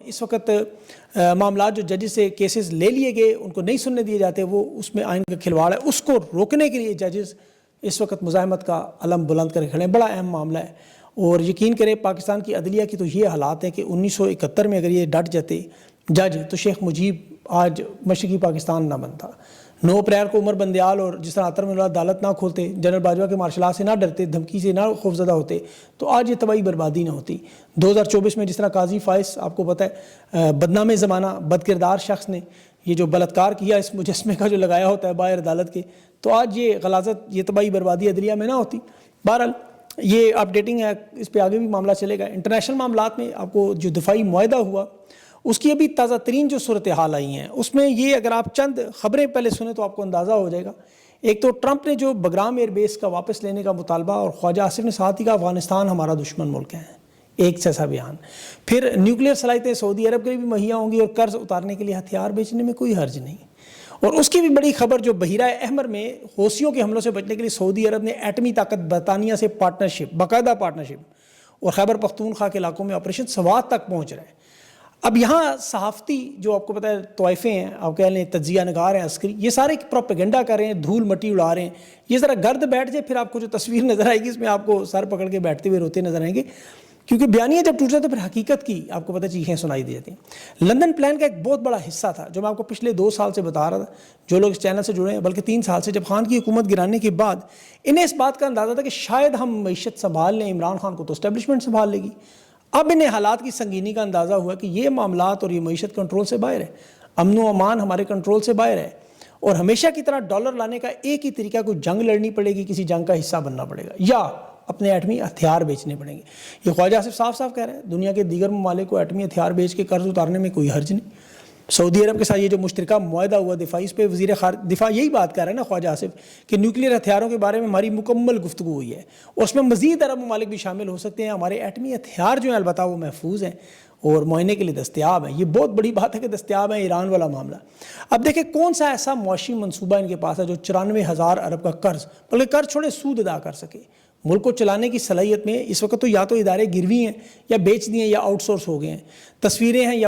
اس وقت معاملات جو ججز سے کیسز لے لیے گئے ان کو نہیں سننے دیے جاتے، وہ اس میں آئین کا کھلواڑ ہے، اس کو روکنے کے لیے ججز اس وقت مزاحمت کا علم بلند کر کھڑے ہیں۔ بڑا اہم معاملہ ہے، اور یقین کریں پاکستان کی عدلیہ کی تو یہ حالات ہیں کہ 1971 میں اگر یہ ڈٹ جاتے جج تو شیخ مجیب آج مشرقی پاکستان نہ بنتا۔ 9 اپریل کو عمر بندیال اور جس طرح عطر میں عدالت نہ کھولتے، جنرل باجوہ کے مارشل آرٹ سے نہ ڈرتے، دھمکی سے نہ خوفزدہ ہوتے تو آج یہ تباہی بربادی نہ ہوتی۔ 2024 میں جس طرح قاضی فائز آپ کو پتہ ہے بدنام زمانہ بد کردار شخص نے یہ جو بلاత్కాر کیا اس مجسمے کا جو لگایا ہوتا ہے باہر عدالت کے، تو آج یہ غلاظت یہ تباہی بربادی عدلیہ میں نہ ہوتی۔ بہرحال یہ اپ ڈیٹنگ ہے، اس پہ آگے بھی معاملہ چلے گا۔ انٹرنیشنل معاملات میں آپ کو جو دفاعی معاہدہ ہوا اس کی ابھی تازہ ترین جو صورتحال آئی ہیں اس میں یہ اگر آپ چند خبریں پہلے سنیں تو آپ کو اندازہ ہو جائے گا۔ ایک تو ٹرمپ نے جو بگرام ایئر بیس کا واپس لینے کا مطالبہ، اور خواجہ آصف نے ساتھ ہی کہا افغانستان ہمارا دشمن ملک ہے، ایک جیسا بیان۔ پھر نیوکلیئر صلاحیتیں سعودی عرب کے لیے بھی مہیا ہوں گی اور قرض اتارنے کے لیے ہتھیار بیچنے میں کوئی حرج نہیں۔ اور اس کی بھی بڑی خبر جو بحیرہ احمر میں حوثیوں کے حملوں سے بچنے کے لیے سعودی عرب نے ایٹمی طاقت برطانیہ سے پارٹنرشپ، باقاعدہ پارٹنرشپ، اور خیبر پختونخوا کے علاقوں میں آپریشن سوات تک پہنچ رہے ہیں۔ اب یہاں صحافتی جو آپ کو پتہ ہے طائفے ہیں، آپ کہہ لیں تجزیہ نگار ہیں، عسکری، یہ سارے پروپیگنڈا کر رہے ہیں، دھول مٹی اڑا رہے ہیں۔ یہ ذرا گرد بیٹھ جائے پھر آپ کو جو تصویر نظر آئے گی اس میں آپ کو سر پکڑ کے بیٹھتے ہوئے روتے نظر آئیں گے، کیونکہ بیانیہ جب ٹوٹتا ہے تو پھر حقیقت کی آپ کو پتہ چیخیں سنائی دی جاتی ہیں۔ لندن پلان کا ایک بہت بڑا حصہ تھا جو میں آپ کو پچھلے 2 سال سے بتا رہا تھا، جو لوگ اس چینل سے جڑے ہیں، بلکہ 3 سال سے، جب خان کی حکومت گرانے کے بعد انہیں اس بات کا اندازہ تھا کہ شاید ہم معیشت سنبھال لیں، عمران خان کو تو اسٹیبلشمنٹ سنبھال لے گی۔ اب انہیں حالات کی سنگینی کا اندازہ ہوا کہ یہ معاملات اور یہ معیشت کنٹرول سے باہر ہے، امن و امان ہمارے کنٹرول سے باہر ہے، اور ہمیشہ کی طرح ڈالر لانے کا ایک ہی طریقہ، کوئی جنگ لڑنی پڑے گی، کسی جنگ کا حصہ بننا پڑے گا، یا اپنے ایٹمی ہتھیار بیچنے پڑیں گے۔ یہ خواجہ آصف صاف صاف کہہ رہے ہیں دنیا کے دیگر ممالک کو ایٹمی ہتھیار بیچ کے قرض اتارنے میں کوئی حرج نہیں۔ سعودی عرب کے ساتھ یہ جو مشترکہ معاہدہ ہوا دفاعی، اس پہ وزیر دفاع یہی بات کر رہے ہیں نا خواجہ آصف کہ نیوکلیئر ہتھیاروں کے بارے میں ہماری مکمل گفتگو ہوئی ہے، اور اس میں مزید عرب ممالک بھی شامل ہو سکتے ہیں۔ ہمارے ایٹمی ہتھیار جو ہیں البتہ وہ محفوظ ہیں اور معائنے کے لیے دستیاب ہیں۔ یہ بہت بڑی بات ہے کہ دستیاب ہیں۔ ایران والا معاملہ، اب دیکھیں کون سا ایسا معاشی منصوبہ ان کے پاس ہے جو 94,000 ارب کا قرض، بلکہ قرض چھوڑے سود ادا کر سکے۔ ملک کو چلانے کی صلاحیت میں اس وقت تو یا تو ادارے گروی ہیں یا بیچ دیے یا آؤٹ سورس ہو گئے ہیں، تصویریں ہیں یا